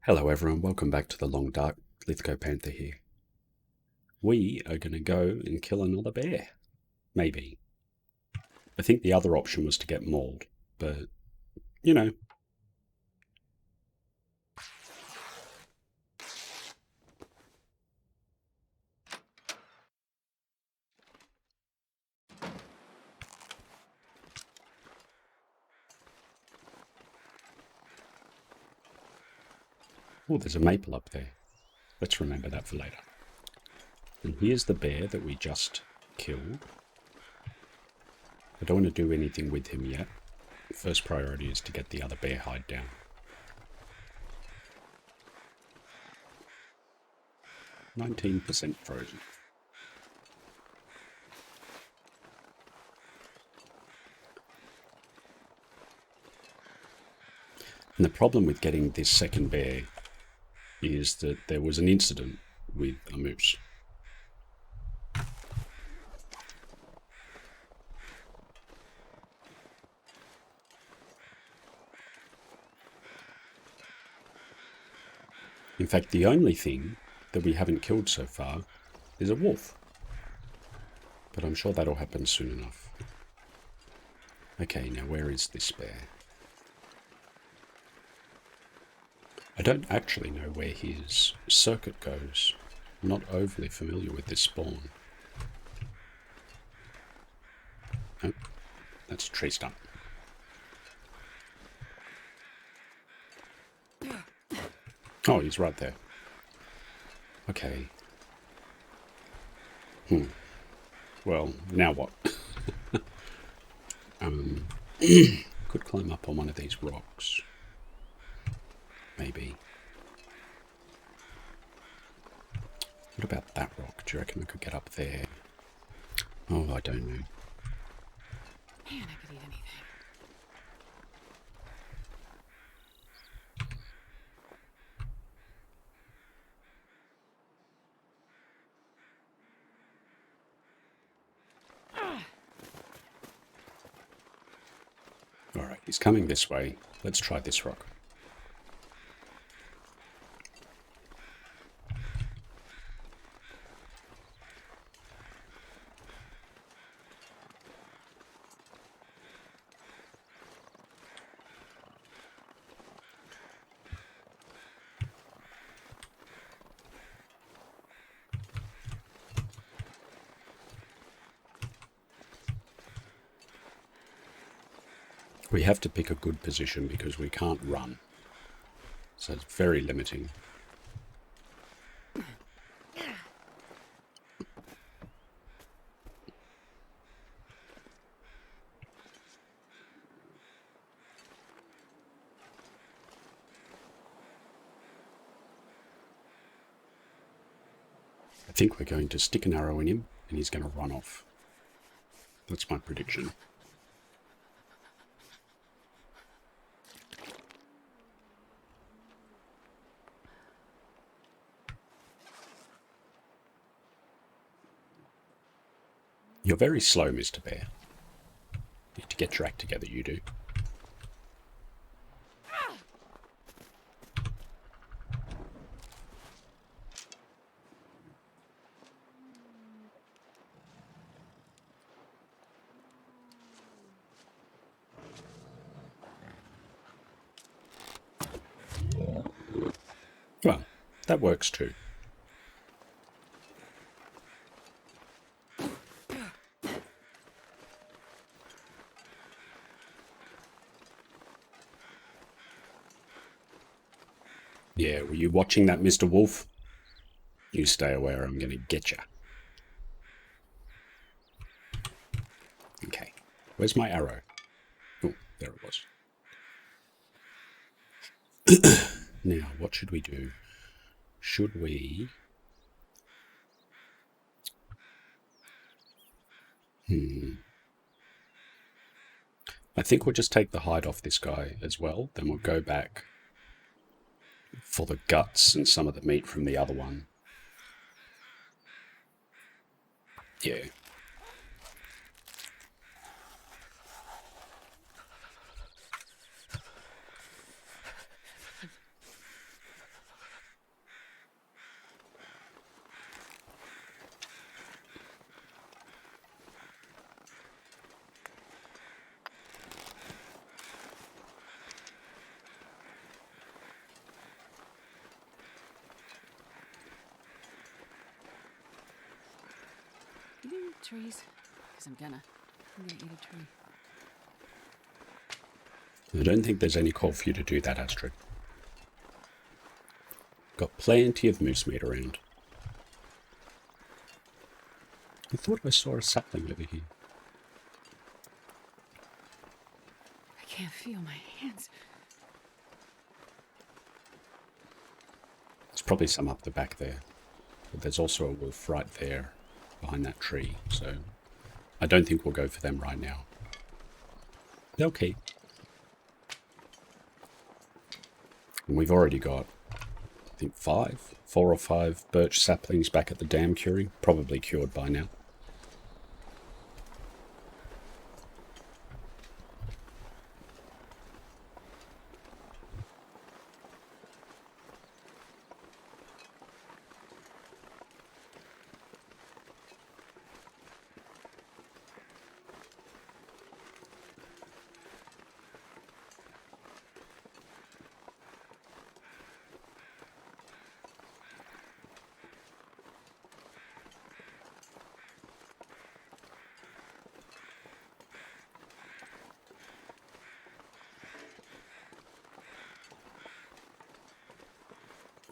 Hello everyone, welcome back to the Long Dark. Lithgow Panther here. We are going to go and kill another bear. Maybe. I think the other option was to get mauled, but, you know. Oh, there's a maple up there. Let's remember that for later. And here's the bear that we just killed. I don't want to do anything with him yet. First priority is to get the other bear hide down. %19 frozen. And the problem with getting this second bear is that there was an incident with a moose. In fact, the only thing that we haven't killed so far is a wolf. But I'm sure that'll happen soon enough. Okay, now where is this bear? I don't actually know where his circuit goes. I'm not overly familiar with this spawn. Oh, that's a tree stump. Oh, he's right there. Okay. Well, now what? Could climb up on one of these rocks. Maybe. What about that rock? Do you reckon I could get up there? Oh, I don't know. Man, I could eat anything. Alright, he's coming this way. Let's try this rock. We have to pick a good position because we can't run. So it's very limiting. I think we're going to stick an arrow in him and he's going to run off. That's my prediction. You're very slow, Mr. Bear. You need to get your act together, you do. Well, that works too. Yeah, were you watching that, Mr. Wolf? You stay away or I'm going to get you. Okay, where's my arrow? Oh, there it was. Now, what should we do? Should we... I think we'll just take the hide off this guy as well. Then we'll go back for the guts and some of the meat from the other one. Yeah. trees? Because I'm gonna eat a tree. I don't think there's any call for you to do that, Astrid. Got plenty of moose meat around. I thought I saw a sapling over here. I can't feel my hands. There's probably some up the back there. But there's also a wolf right there behind that tree, so I don't think we'll go for them right now. Okay. And we've already got, I think, 4 or 5 birch saplings back at the dam curing. Probably cured by now.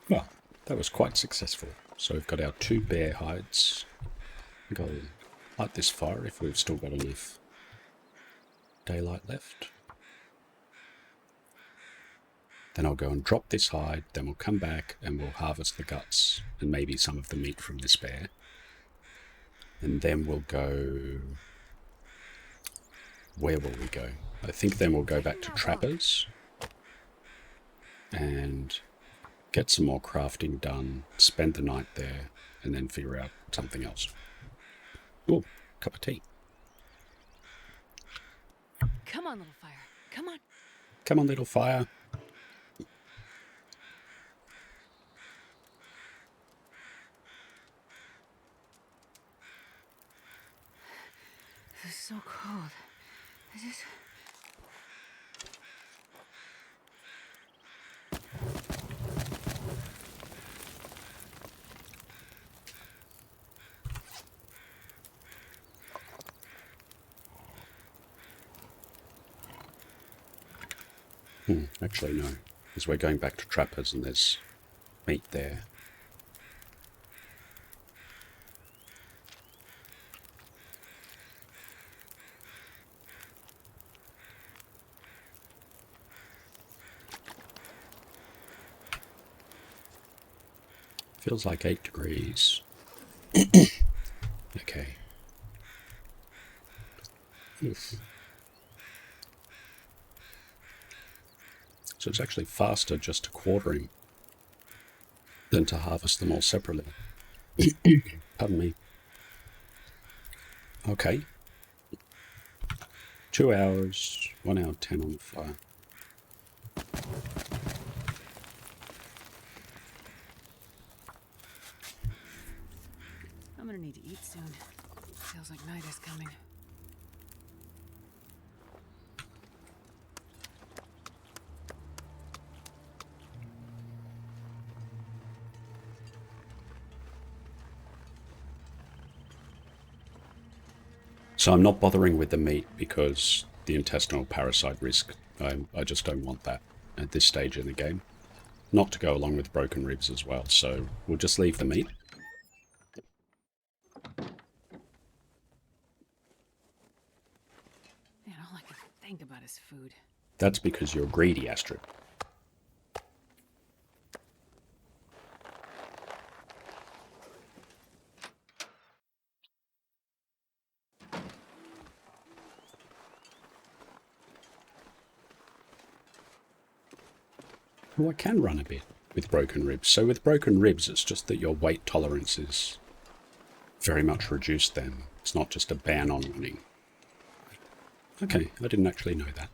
Well, that was quite successful. So we've got our 2 bear hides. We've got to light this fire if we've still got enough daylight left. Then I'll go and drop this hide, then we'll come back and we'll harvest the guts and maybe some of the meat from this bear. And then we'll go... Where will we go? I think then we'll go back to Trappers and get some more crafting done, spend the night there, and then figure out something else. Ooh, cup of tea. Come on, little fire. Come on. Come on, little fire. This is so cold. Is this... Actually, no. Because we're going back to Trappers and there's meat there. Feels like 8 degrees. Okay. Oof. So it's actually faster just to quarter him than to harvest them all separately. Pardon me. Okay. 2 hours, 1 hour 10 on the fire. I'm gonna need to eat soon. Feels like night is coming. So I'm not bothering with the meat because the intestinal parasite risk, I just don't want that at this stage in the game. Not to go along with broken ribs as well, so we'll just leave the meat. Man, all I can think about is food. That's because you're greedy, Astrid. Well, I can run a bit with broken ribs. So with broken ribs, it's just that your weight tolerance is very much reduced then. It's not just a ban on running. Okay, I didn't actually know that.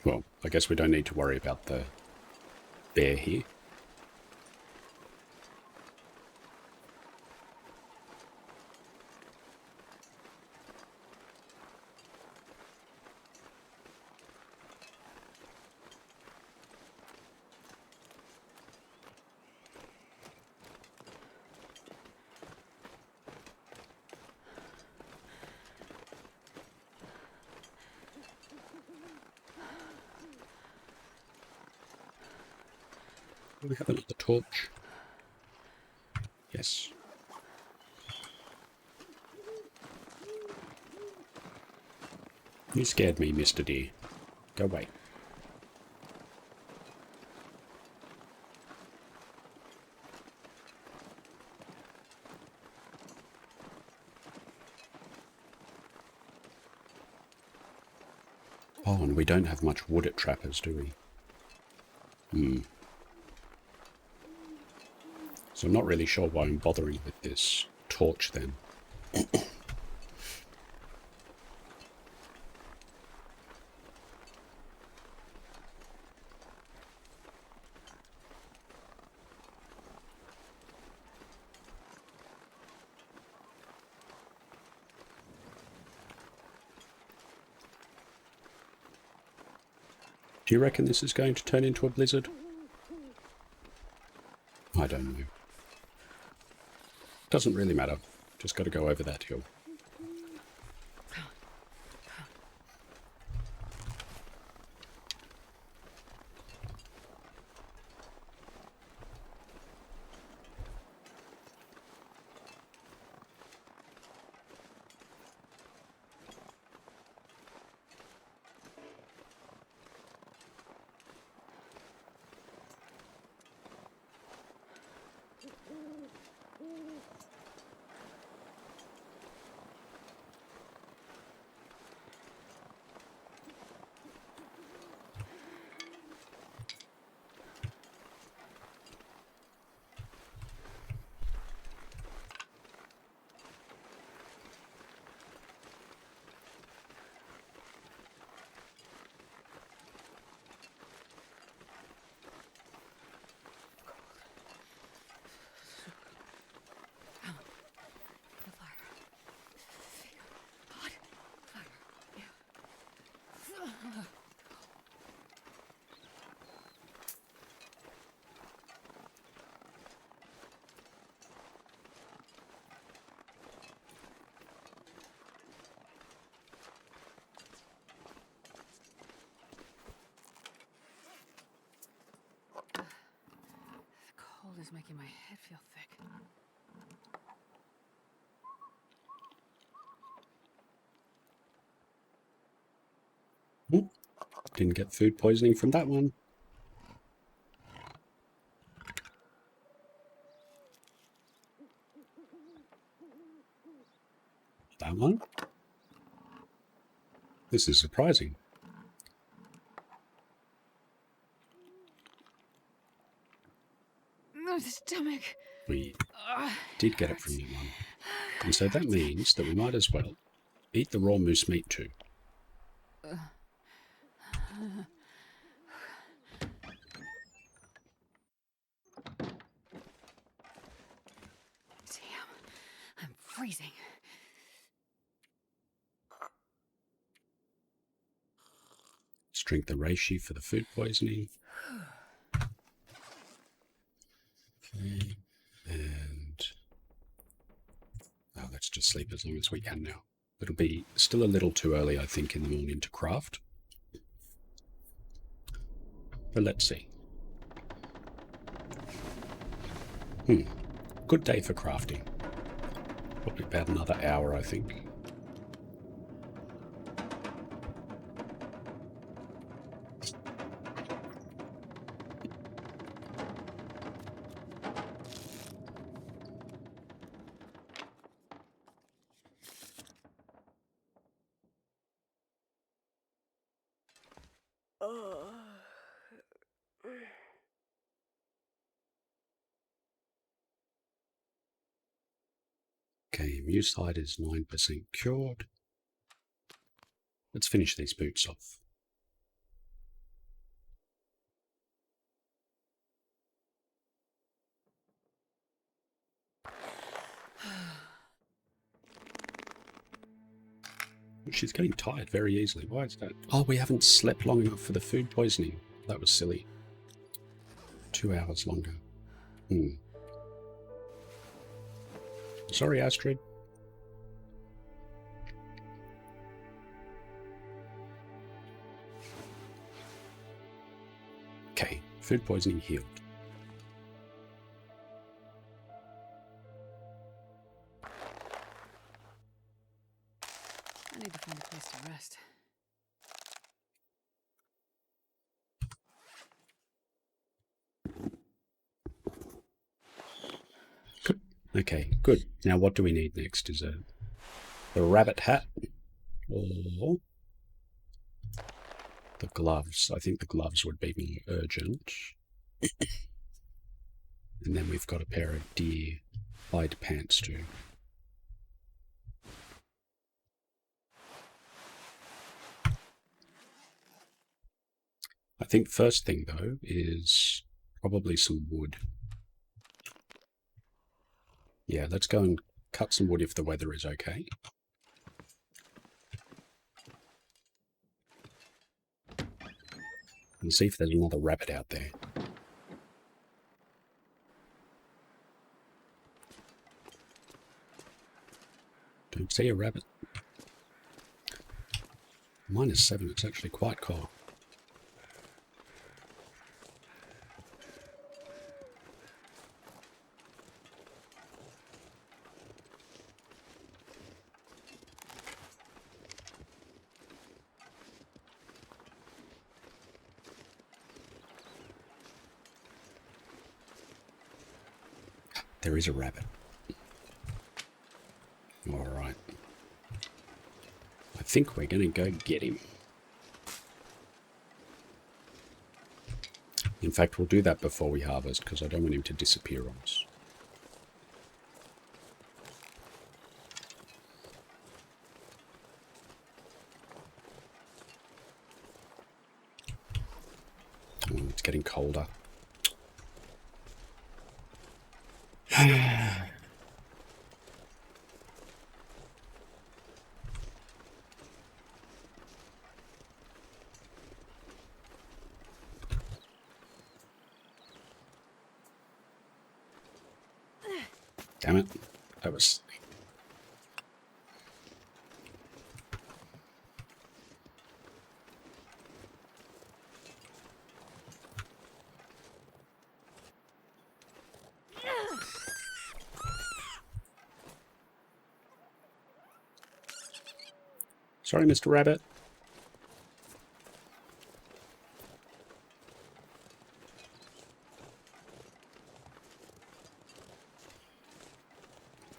Well, I guess we don't need to worry about the bear here. Do we have another torch? Yes. You scared me, Mr. Deer. Go away. Oh, and we don't have much wood at Trappers, do we? So I'm not really sure why I'm bothering with this torch then. Do you reckon this is going to turn into a blizzard? I don't know. Doesn't really matter. Just got to go over that hill. Cold is making my head feel thick. Didn't get food poisoning from that one. That one? This is surprising. No, stomach. We did get it from that one. And so that means that we might as well eat the raw moose meat too. Damn, I'm freezing. Let's drink the reishi for the food poisoning. Okay. And let's just sleep as long as we can now. It'll be still a little too early, I think, in the morning to craft. But let's see. Good day for crafting. Probably about another hour, I think. Okay, mucite is 9% cured. Let's finish these boots off. She's getting tired very easily. Why is that? Oh, we haven't slept long enough for the food poisoning. That was silly. 2 hours longer. Sorry, Astrid. Okay, food poisoning healed. I need to find a place to rest. Okay, good. Now what do we need next? Is the rabbit hat or the gloves? I think the gloves would be more urgent. And then we've got a pair of deer hide pants too. I think first thing though is probably some wood. Yeah, let's go and cut some wood if the weather is okay. And see if there's another rabbit out there. Don't see a rabbit. -7, it's actually quite cold. There is a rabbit. Alright. I think we're going to go get him. In fact, we'll do that before we harvest because I don't want him to disappear on us. Oh, it's getting colder. Damn it. That was... Sorry, Mr. Rabbit.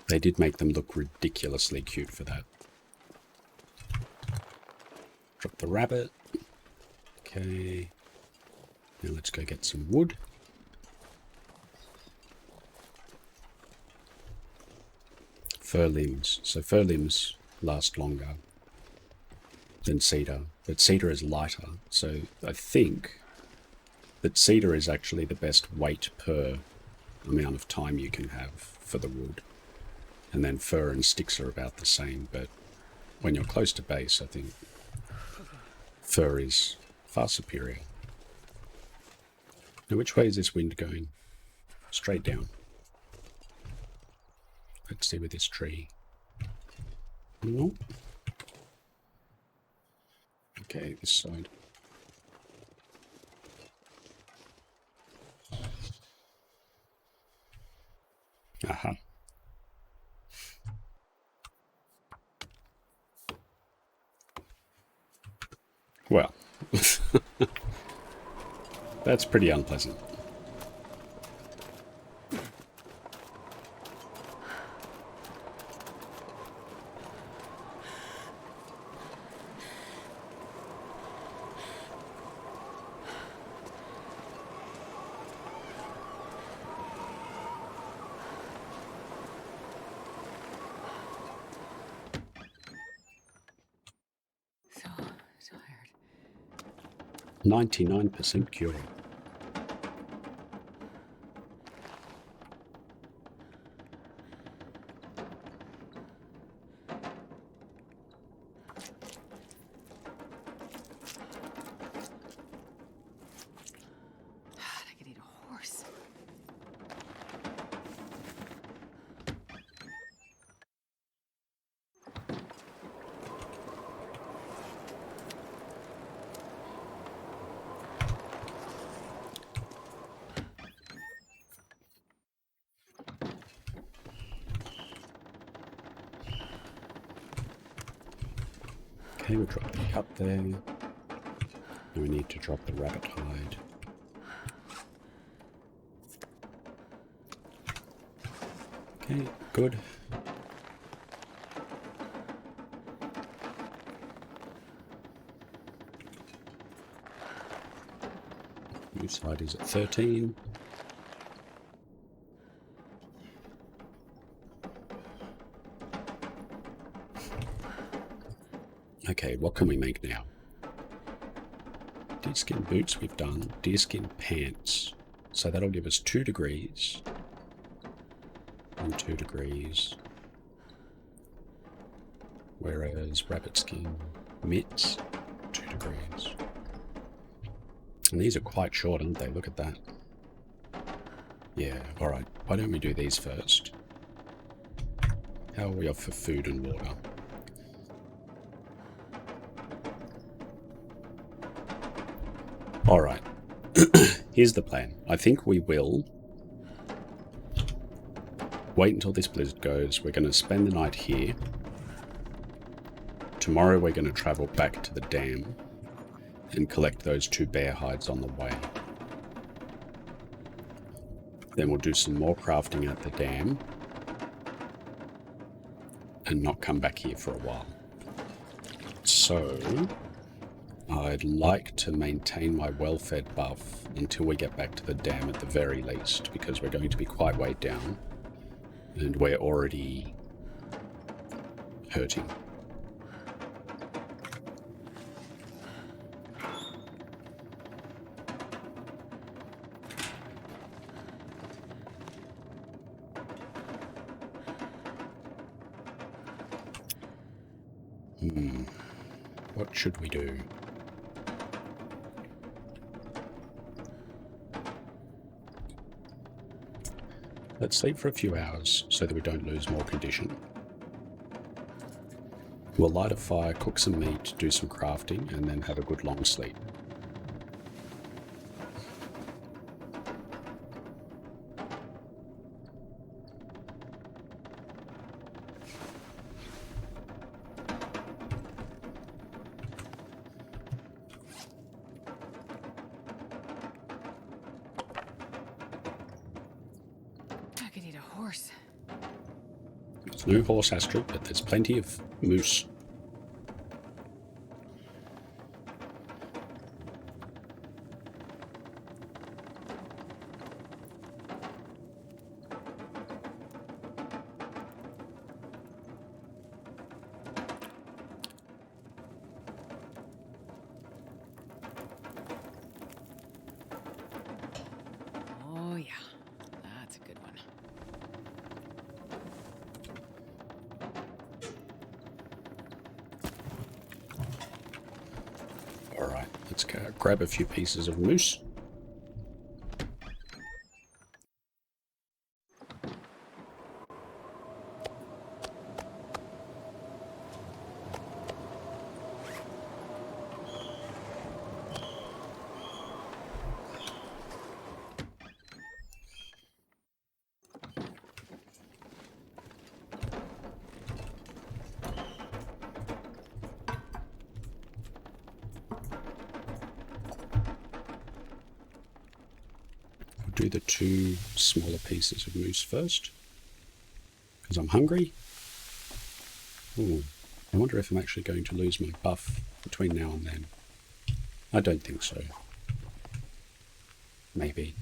They did make them look ridiculously cute for that. Drop the rabbit. Okay. Now let's go get some wood. Fir limbs. So fir limbs last longer than cedar, but cedar is lighter. So I think that cedar is actually the best weight per amount of time you can have for the wood. And then fir and sticks are about the same, but when you're close to base, I think fir is far superior. Now, which way is this wind going? Straight down. Let's see with this tree. No. Okay, this side. Aha. Well, that's pretty unpleasant. So tired. 99% cure. I could eat a horse. Okay, we'll drop the cut there. And we need to drop the rabbit hide. Okay, good. Moose hide is at 13. Okay, what can we make now? Deerskin boots we've done. Deerskin pants. So that'll give us 2 degrees. And 2 degrees. Whereas rabbit skin mitts, 2 degrees. And these are quite short, aren't they? Look at that. Yeah, alright. Why don't we do these first? How are we off for food and water? Alright. Here's the plan. I think we will wait until this blizzard goes. We're going to spend the night here. Tomorrow we're going to travel back to the dam and collect those 2 bear hides on the way. Then we'll do some more crafting at the dam and not come back here for a while. So I'd like to maintain my well-fed buff until we get back to the dam at the very least, because we're going to be quite weighed down and we're already hurting. What should we do? Let's sleep for a few hours so that we don't lose more condition. We'll light a fire, cook some meat, do some crafting, and then have a good long sleep. There's no horse, Astrid, but there's plenty of moose. Oh, yeah. That's a good one. Alright, let's go grab a few pieces of moose. Do the 2 smaller pieces of moose first, because I'm hungry. Ooh, I wonder if I'm actually going to lose my buff between now and then. I don't think so. Maybe.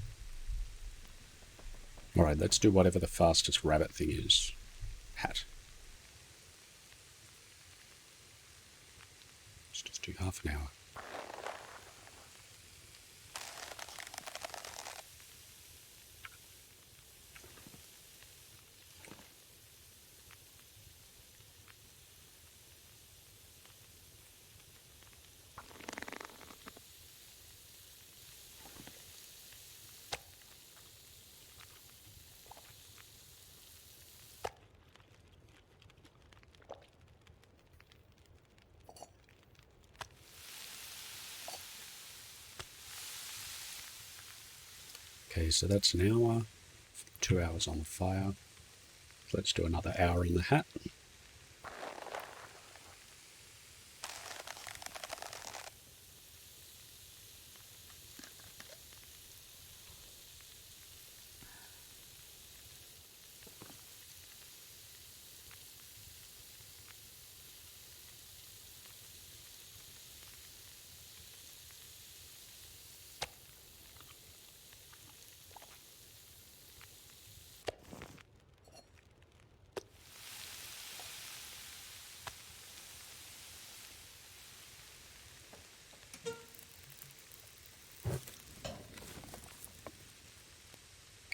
Alright, let's do whatever the fastest rabbit thing is. Hat. Let's just do half an hour. Okay, so that's an hour, 2 hours on the fire. Let's do another hour in the hat.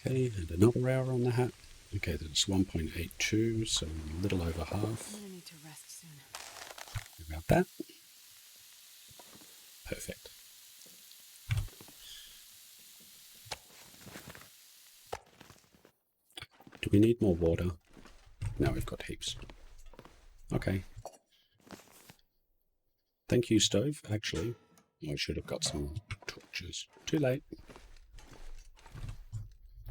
Okay, and another hour on the hat. Okay, that's 1.82, so a little over half. I'm gonna need to rest soon. About that. Perfect. Do we need more water? No, we've got heaps. Okay. Thank you, stove, actually. I should have got some torches. Too late.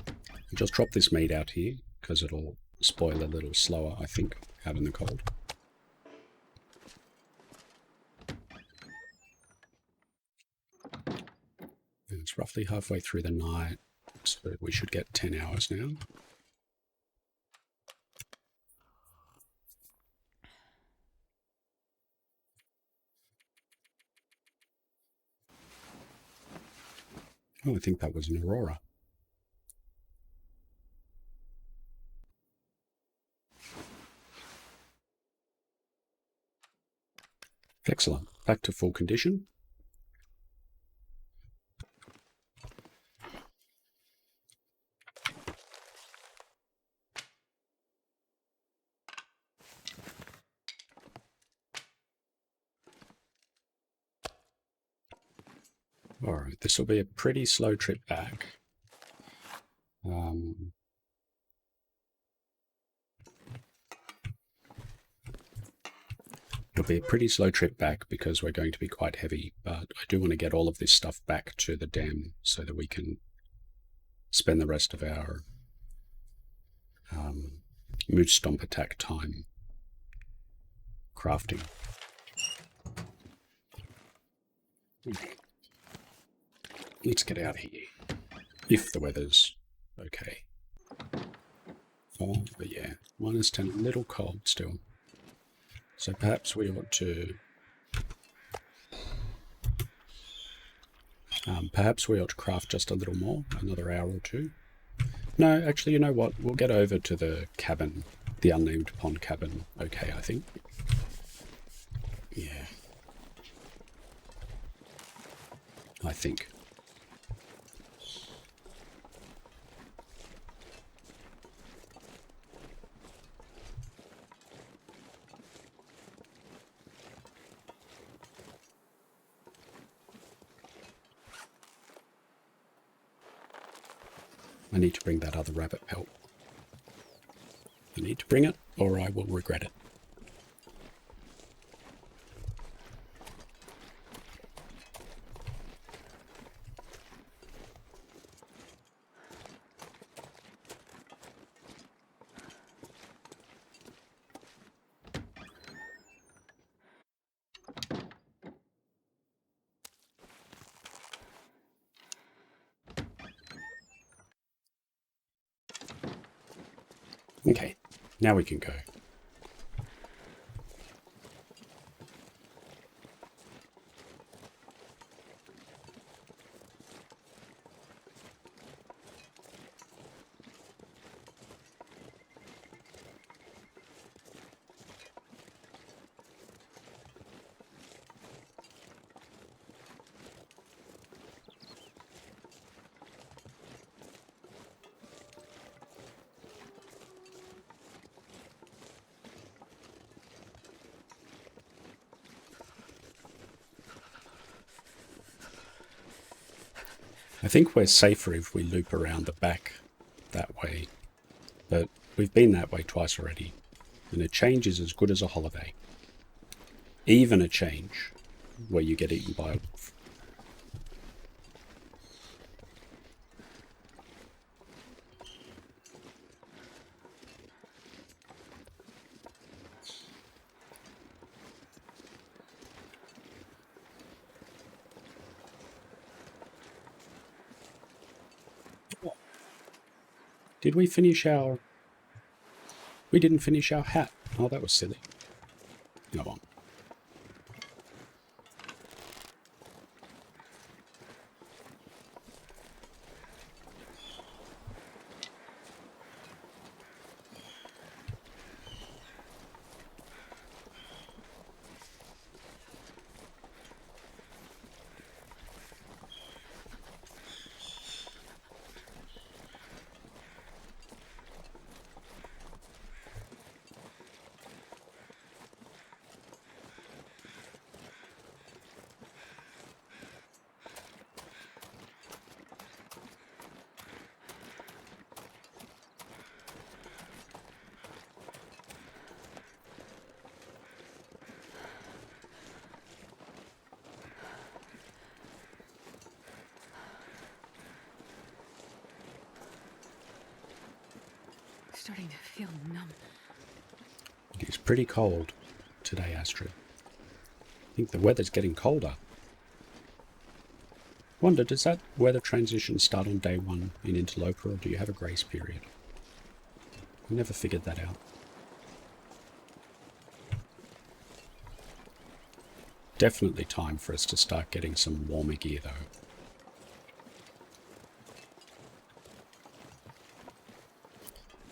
I'll just drop this meat out here, because it'll spoil a little slower, I think, out in the cold. And it's roughly halfway through the night, so we should get 10 hours now. Oh, I think that was an aurora. Excellent. Back to full condition. Alright, this will be a pretty slow trip back. It'll be a pretty slow trip back because we're going to be quite heavy, but I do want to get all of this stuff back to the dam so that we can spend the rest of our moose stomp attack time crafting. Let's get out of here, if the weather's okay. Oh, but yeah, -10, a little cold still. So perhaps we ought to... craft just a little more, another hour or two. No, actually, you know what? We'll get over to the cabin, the unnamed pond cabin. Okay, I think. Yeah. I think. I need to bring that other rabbit pelt. I need to bring it, or I will regret it. Okay, now we can go. I think we're safer if we loop around the back that way, but we've been that way twice already, and a change is as good as a holiday. Even a change where you get eaten by a wolf. Did we finish our... We didn't finish our hat. Oh, that was silly. Go on. starting to feel numb. It is pretty cold today, Astrid. I think the weather's getting colder. Wonder, does that weather transition start on day 1 in Interloper, or do you have a grace period? I never figured that out. Definitely time for us to start getting some warmer gear, though.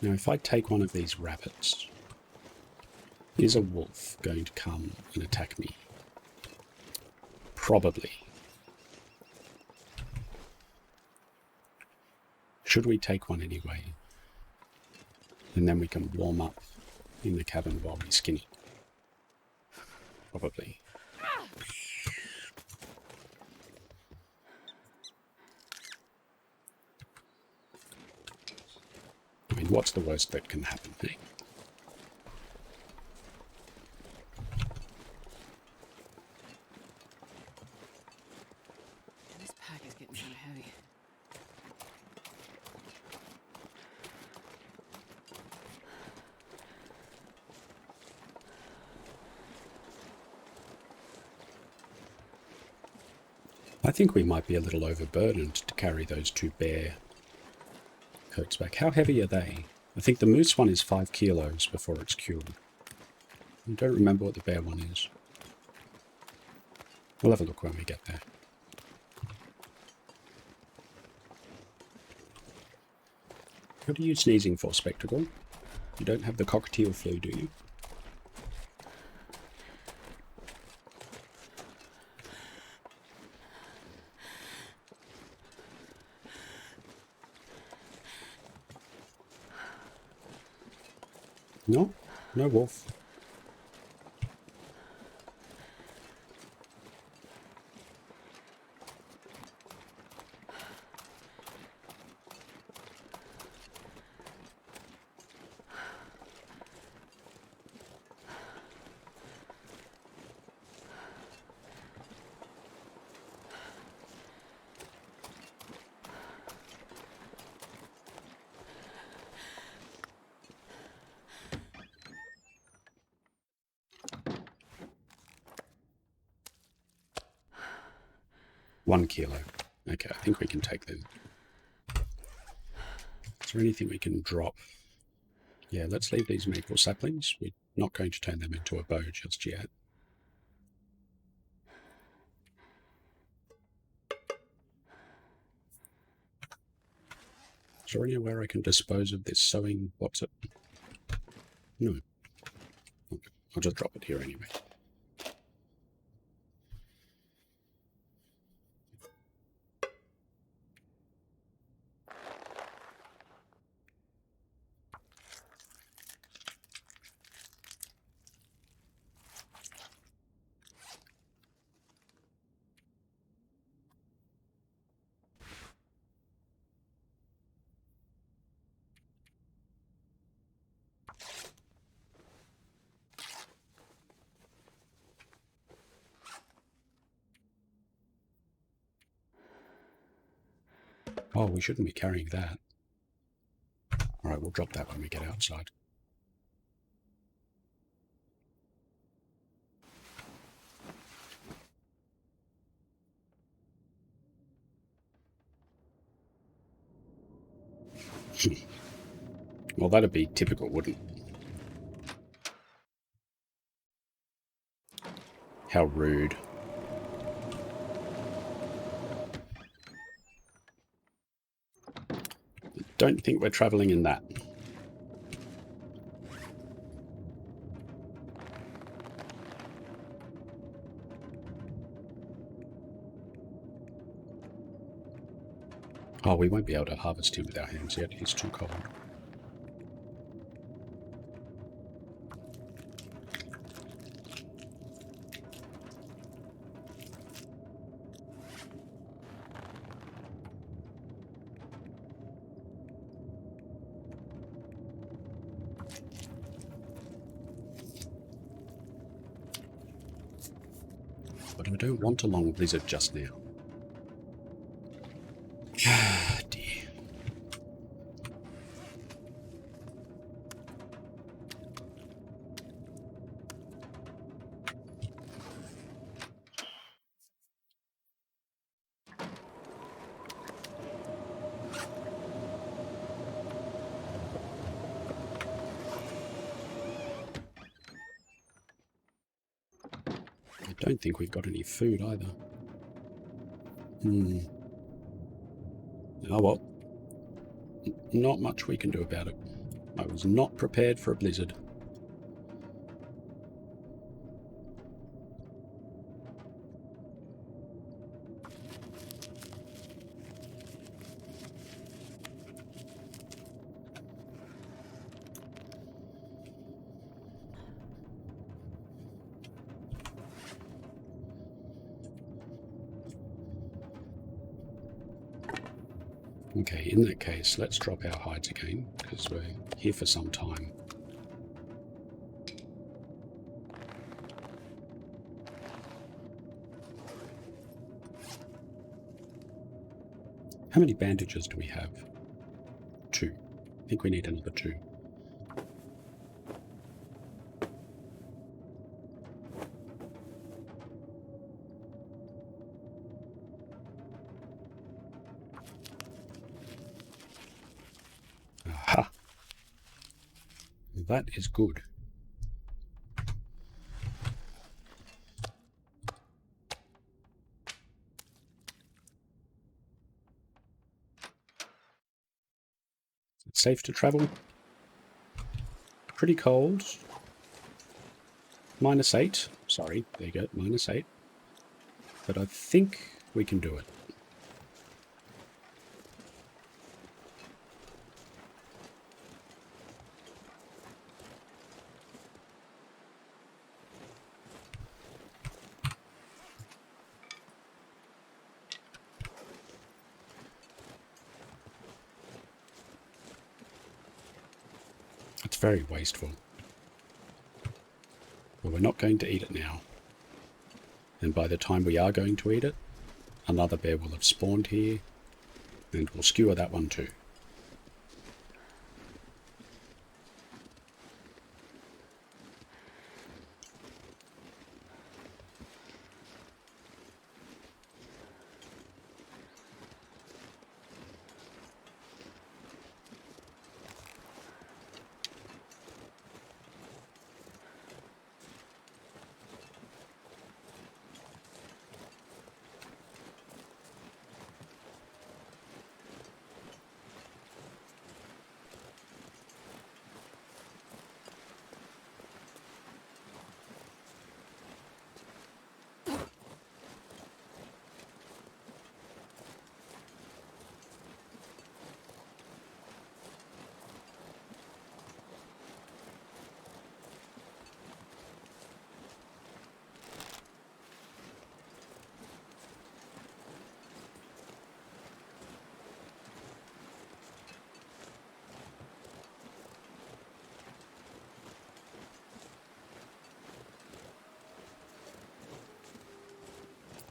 Now, if I take one of these rabbits, is a wolf going to come and attack me? Probably. Should we take one anyway? And then we can warm up in the cabin while we skin it. Probably. I mean, what's the worst that can happen, eh? This pack is getting kind of heavy. I think we might be a little overburdened to carry those 2 bear coats back. How heavy are they? I think the moose one is 5 kilos before it's cured. I don't remember what the bear one is. We'll have a look when we get there. What are you sneezing for, Spectacle? You don't have the cockatiel flu, do you? No? No wolf. One kilo. Okay, I think we can take them. Is there anything we can drop? Yeah, let's leave these maple saplings. We're not going to turn them into a bow just yet. Is there anywhere I can dispose of this sewing? What's it? No. Okay, I'll just drop it here anyway. Oh, we shouldn't be carrying that. Alright, we'll drop that when we get outside. Well, that'd be typical, wouldn't it? How rude. Don't think we're travelling in that. Oh, we won't be able to harvest him with our hands yet. He's too cold. But I don't want a long blizzard just now. Ah, dear. Don't think we've got any food either. Oh well. Not much we can do about it. I was not prepared for a blizzard. Okay, in that case, let's drop our hides again, because we're here for some time. How many bandages do we have? 2. I think we need another 2. Aha! That is good. It's safe to travel. Pretty cold. -8. Sorry, there you go, -8. But I think we can do it. It's very wasteful. But we're not going to eat it now. And by the time we are going to eat it, another bear will have spawned here, and we'll skewer that one too.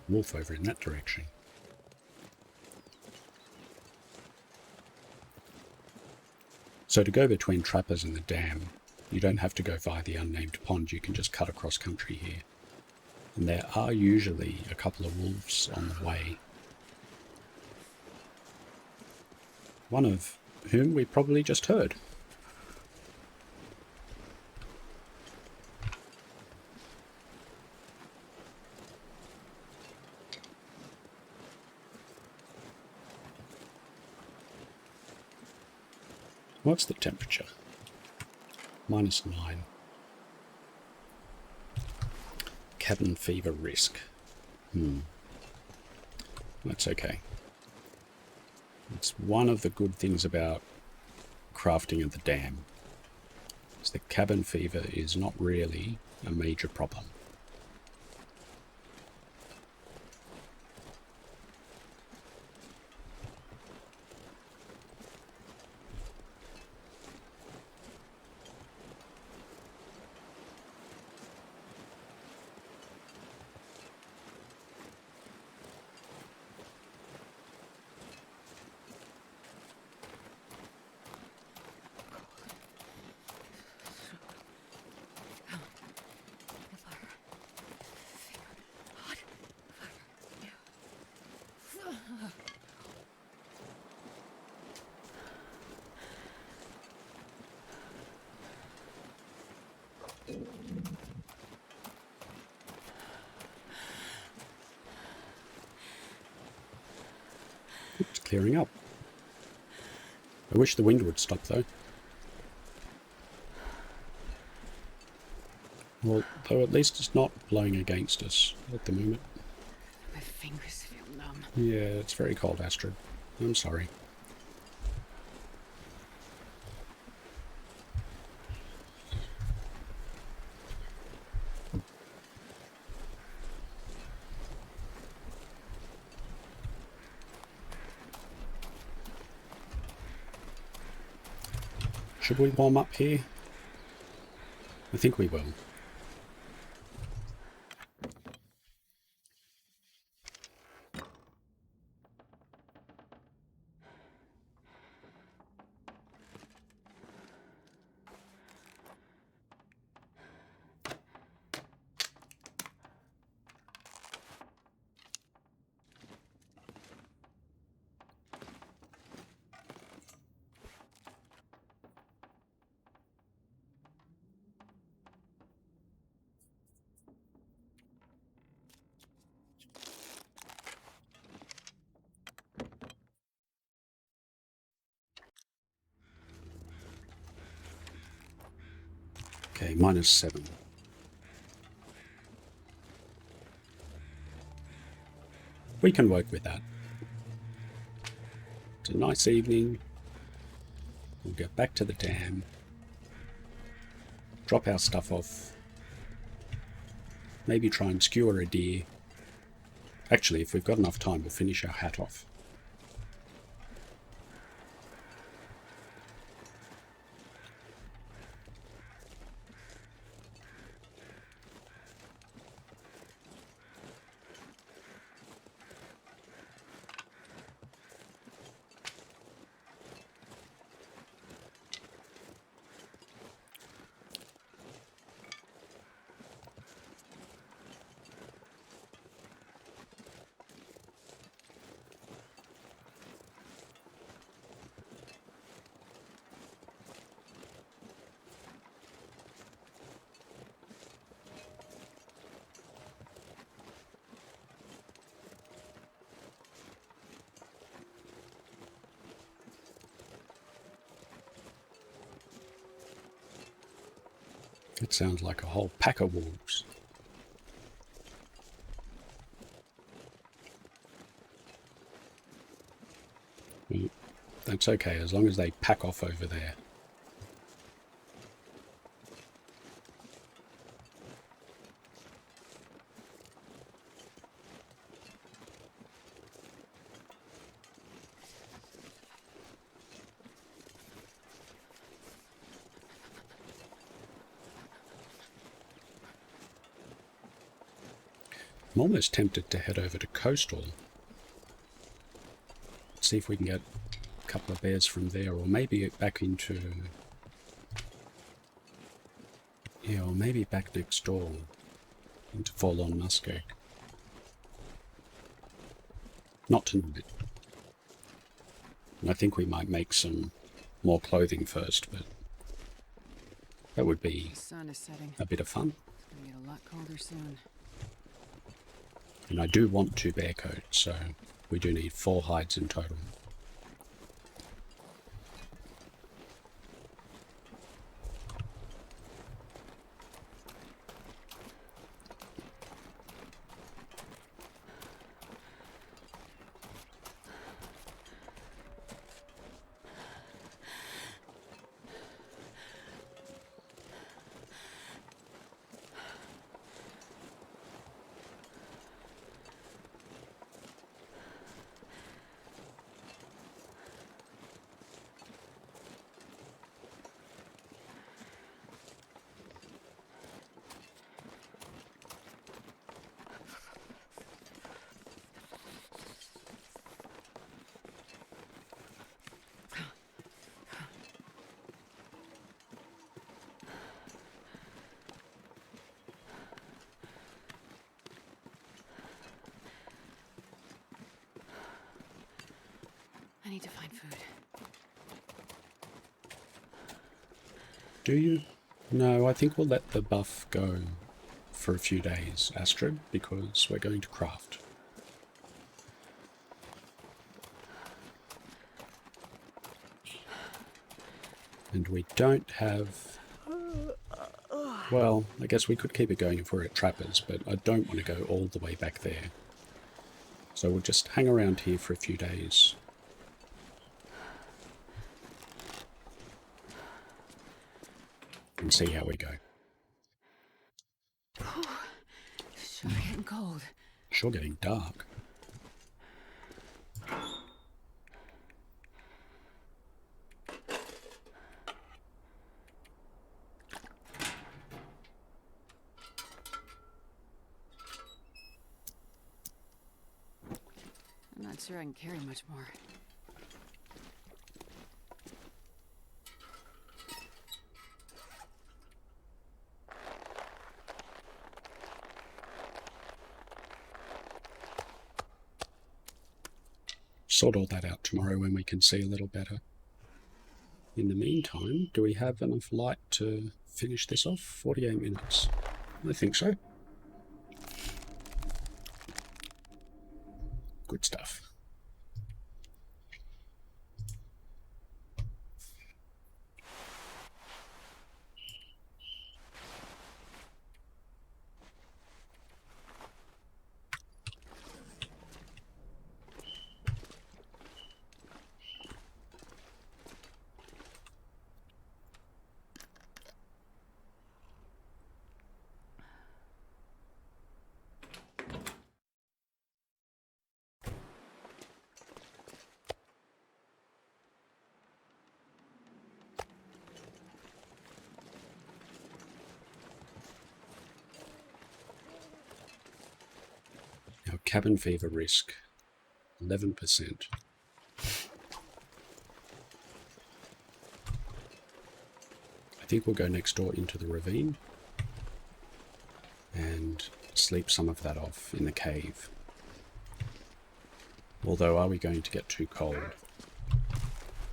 Wolf over in that direction. So to go between Trappers and the dam, you don't have to go via the unnamed pond, you can just cut across country here. And there are usually a couple of wolves on the way. One of whom we probably just heard. What's the temperature? -9. Cabin fever risk. That's okay. It's one of the good things about crafting at the dam, is that cabin fever is not really a major problem. clearing up. I wish the wind would stop, though. Well, though at least it's not blowing against us at the moment. My fingers feel numb. Yeah, it's very cold, Astrid. I'm sorry. Should we warm up here? I think we will. Okay, -7. We can work with that. It's a nice evening. We'll get back to the dam. Drop our stuff off. Maybe try and skewer a deer. Actually, if we've got enough time, we'll finish our hat off. It sounds like a whole pack of wolves. Well, that's okay, as long as they pack off over there. I'm almost tempted to head over to Coastal. See if we can get a couple of bears from there, or maybe back into... Yeah, or maybe back next door into Forlorn Muskeg. Not tonight. I think we might make some more clothing first, but that would be The sun is setting. a bit of fun. It's gonna get a lot colder soon. And I do want 2 bear coats, so we do need 4 hides in total. I need to find food. Do you? No, I think we'll let the buff go for a few days, Astrid, because we're going to craft. And we don't have... Well, I guess we could keep it going if we're at Trappers, but I don't want to go all the way back there. So we'll just hang around here for a few days. And see how we go. Sure getting cold. Sure getting dark. I'm not sure I can carry much more. Sort all that out tomorrow when we can see a little better. In the meantime, do we have enough light to finish this off? 48 minutes. I think so. Good stuff. Our cabin fever risk, 11%. I think we'll go next door into the ravine and sleep some of that off in the cave. Although, are we going to get too cold?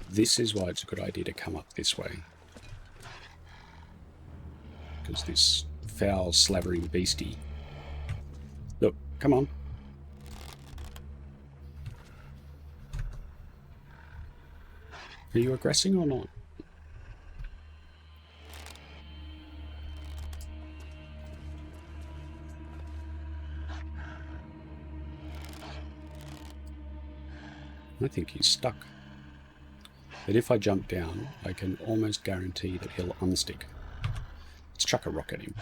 This is why it's a good idea to come up this way. Because this foul, slavering beastie... Look, come on. Are you aggressing or not? I think he's stuck. But if I jump down, I can almost guarantee that he'll unstick. Let's chuck a rock at him.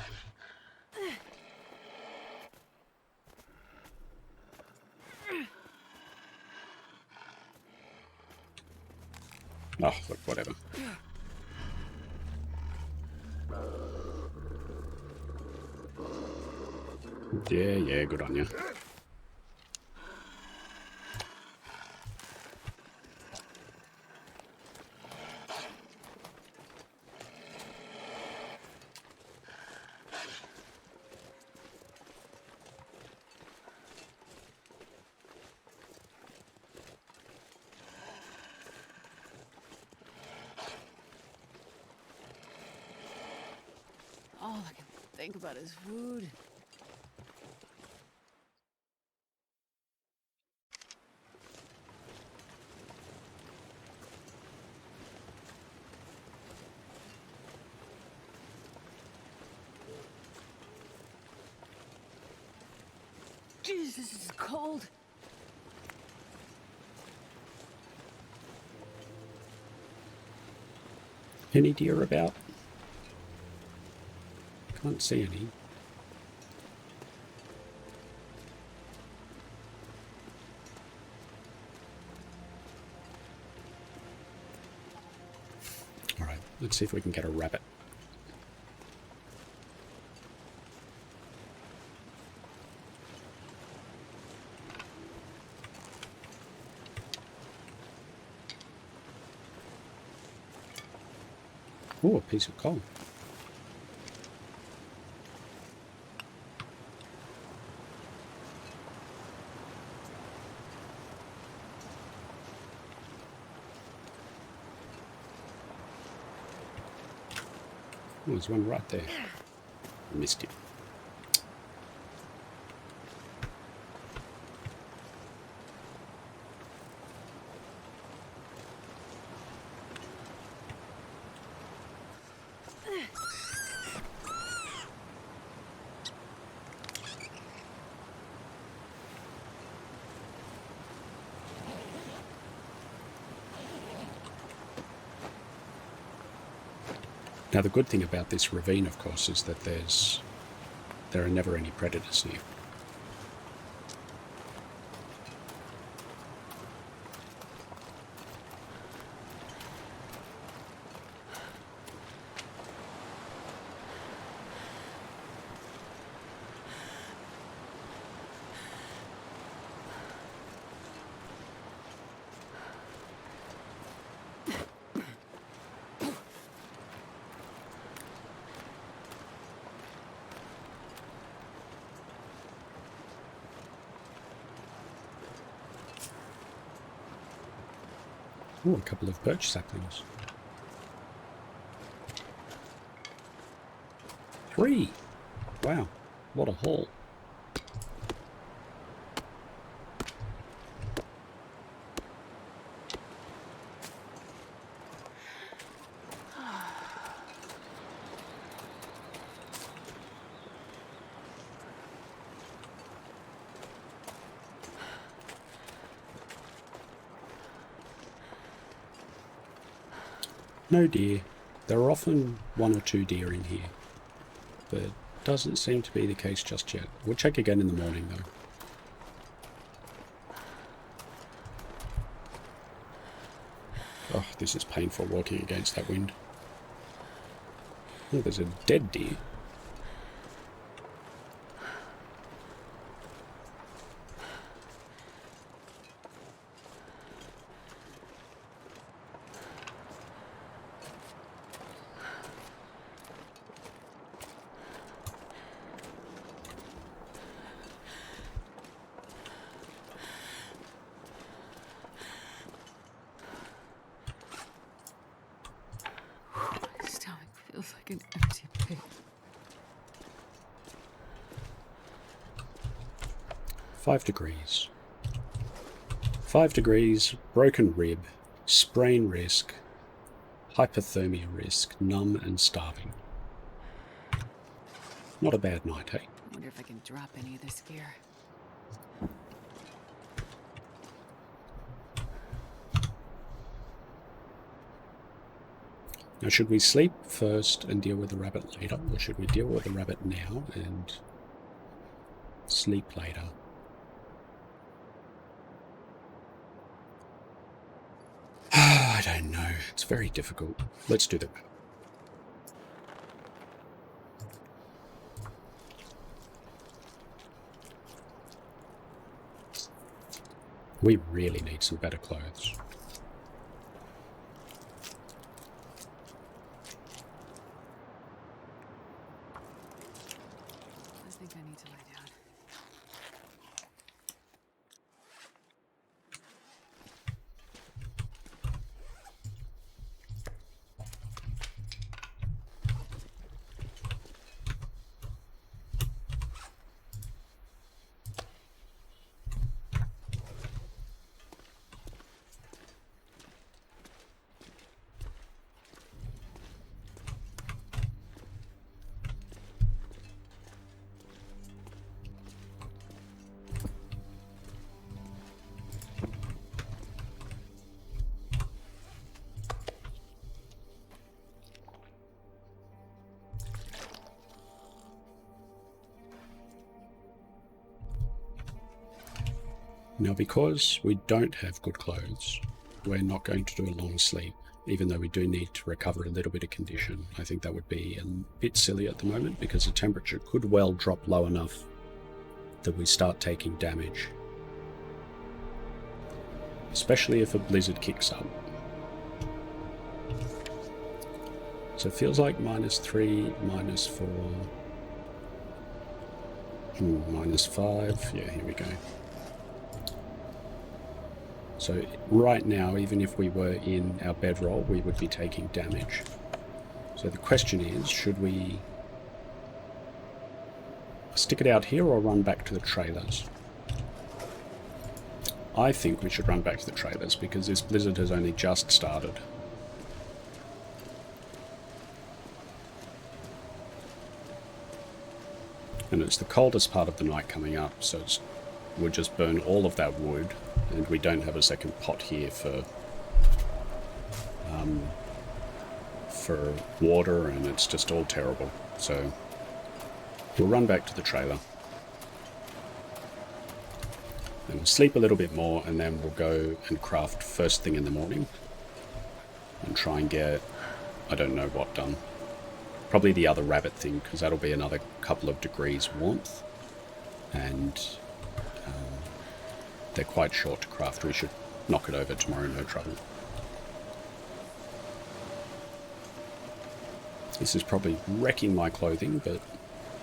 Oh, look, whatever. Yeah, good on you. All I can think about is food. Jeez, this is cold. Any deer about? Can't see any. Alright, let's see if we can get a rabbit. Oh, a piece of coal. Oh, there's one right there. I missed it. Now the good thing about this ravine, of course, is that there are never any predators here. Oh, a couple of birch saplings. 3! Wow, what a haul. No deer. There are often 1 or 2 deer in here, but doesn't seem to be the case just yet. We'll check again in the morning though. Oh, this is painful walking against that wind. Oh, there's a dead deer. Feels like an empty pit. 5 degrees. 5 degrees, broken rib, sprain risk, hypothermia risk, numb and starving. Not a bad night, eh? I wonder if I can drop any of this gear. Now, should we sleep first and deal with the rabbit later, or should we deal with the rabbit now and sleep later? I don't know. It's very difficult. Let's do the rabbit. We really need some better clothes. I think I need to lie down. Now, because we don't have good clothes, we're not going to do a long sleep, even though we do need to recover a little bit of condition. I think that would be a bit silly at the moment, because the temperature could well drop low enough that we start taking damage. Especially if a blizzard kicks up. So it feels like -3, -4, -5. Yeah, here we go. So right now, even if we were in our bedroll, we would be taking damage. So the question is, should we stick it out here or run back to the trailers? I think we should run back to the trailers because this blizzard has only just started. And it's the coldest part of the night coming up, so we'll just burn all of that wood. And we don't have a second pot here for for water, and it's just all terrible. So we'll run back to the trailer and we'll sleep a little bit more, and then we'll go and craft first thing in the morning and try and get, I don't know what done. Probably the other rabbit thing, because that'll be another couple of degrees warmth, and they're quite short to craft. We should knock it over tomorrow, no trouble. This is probably wrecking my clothing, but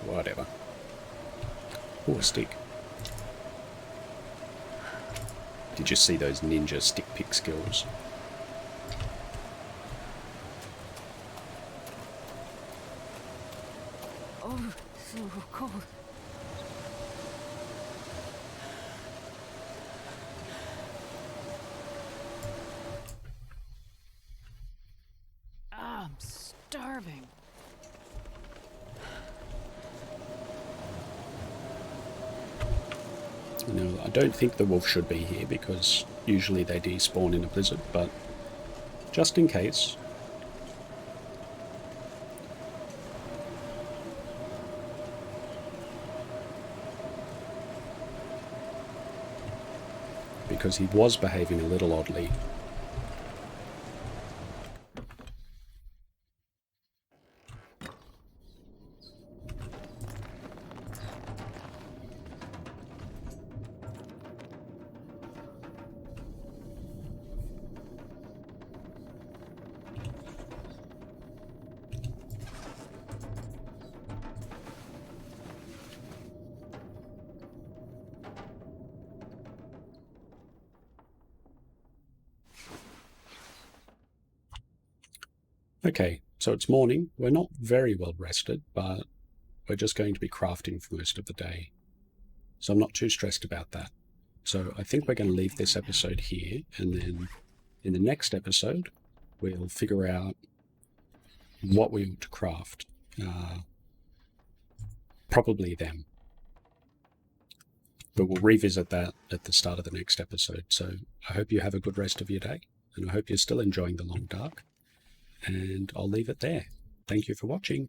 whatever. Oh, a stick. Did you see those ninja stick pick skills? Oh, so cold. I'm starving. No, I don't think the wolf should be here because usually they despawn in a blizzard, but just in case. Because he was behaving a little oddly. Okay, so it's morning. We're not very well rested, but we're just going to be crafting for most of the day. So I'm not too stressed about that. So I think we're going to leave this episode here, and then in the next episode, we'll figure out what we want to craft. Probably them. But we'll revisit that at the start of the next episode. So I hope you have a good rest of your day, and I hope you're still enjoying the long dark. And I'll leave it there. Thank you for watching.